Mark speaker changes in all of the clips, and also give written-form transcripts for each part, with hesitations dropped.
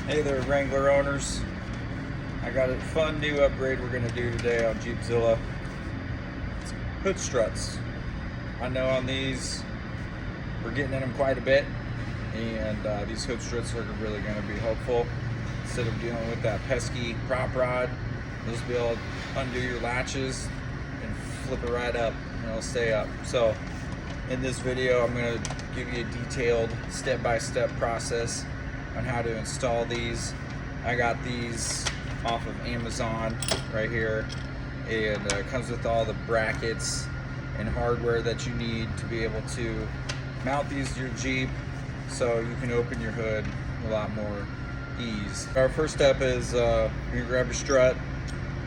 Speaker 1: Hey there, Wrangler owners. I got a fun new upgrade we're going to do today on Jeepzilla. It's hood struts. I know on these we're getting in them quite a bit, and these hood struts are really going to be helpful. Instead of dealing with that pesky prop rod, you'll just be able to undo your latches and flip it right up and it'll stay up. So in this video I'm going to give you a detailed step-by-step process on how to install these. I got these off of Amazon right here, and it comes with all the brackets and hardware that you need to be able to mount these to your Jeep so you can open your hood a lot more ease. Our first step is you grab your strut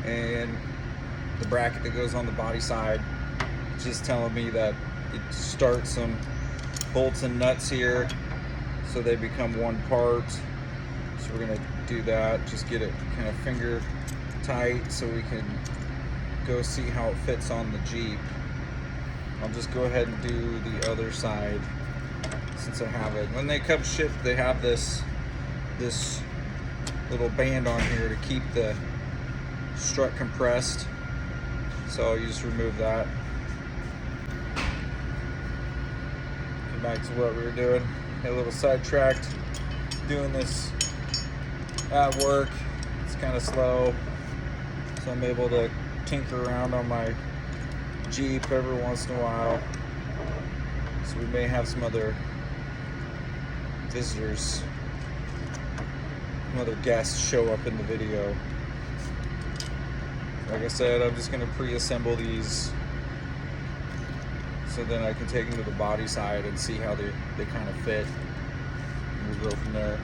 Speaker 1: and the bracket that goes on the body side. It's just telling me that it starts some bolts and nuts here so they become one part. So we're gonna do that, just get it kind of finger tight so we can go see how it fits on the Jeep. I'll just go ahead and do the other side since I have it. When they come shipped, they have this little band on here to keep the strut compressed. So you just remove that. Get back to what we were doing. Got a little sidetracked doing this at work. It's kind of slow, so I'm able to tinker around on my Jeep every once in a while. So we may have some other visitors, some other guests show up in the video. Like I said, I'm just going to pre-assemble these so then I can take them to the body side and see how they kind of fit, and we'll go from there.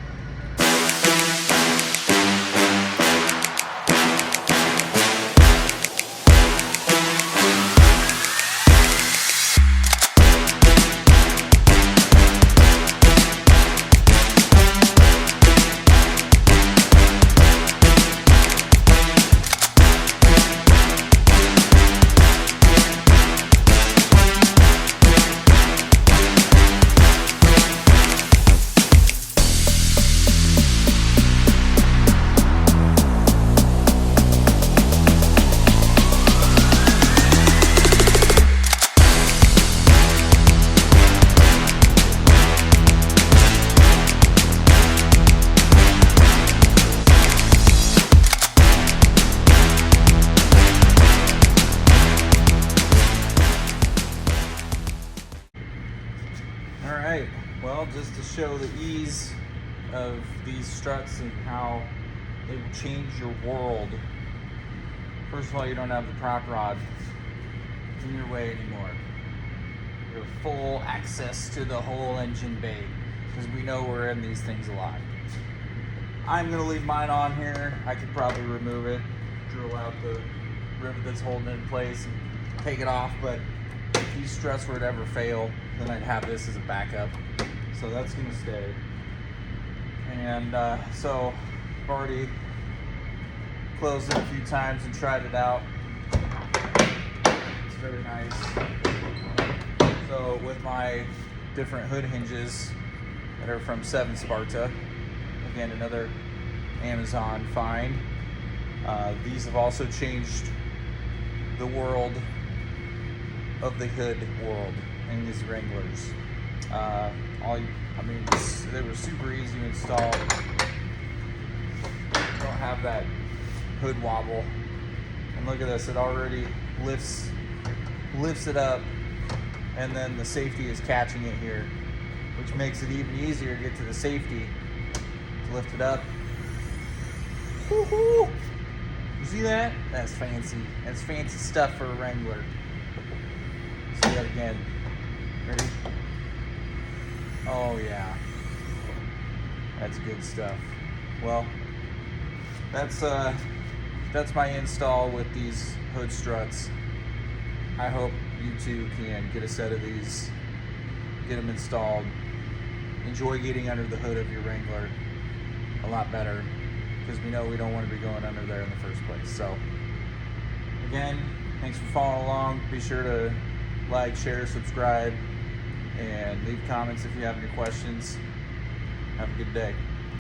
Speaker 1: Alright, well, just to show the ease of these struts and how they will change your world. First of all, you don't have the prop rod in your way anymore. You have full access to the whole engine bay, because we know we're in these things a lot. I'm going to leave mine on here. I could probably remove it, drill out the rivet that's holding it in place and take it off, but if these struts were to ever fail, then I'd have this as a backup. So that's going to stay. And so I've already closed it a few times and tried it out. It's very nice. So with my different hood hinges that are from 7 Sparta, again, another Amazon find. These have also changed the world of the hood world in these Wranglers. They were super easy to install. Don't have that hood wobble. And look at this, it already lifts it up, and then the safety is catching it here, which makes it even easier to get to the safety to lift it up. Woohoo! You see that? That's fancy. That's fancy stuff for a Wrangler. See that again. Ready? Oh yeah. That's good stuff. Well, that's my install with these hood struts. I hope you too can get a set of these, get them installed. Enjoy getting under the hood of your Wrangler a lot better, because we know we don't want to be going under there in the first place. So again, thanks for following along. Be sure to like, share, subscribe, and leave comments if you have any questions. Have a good day.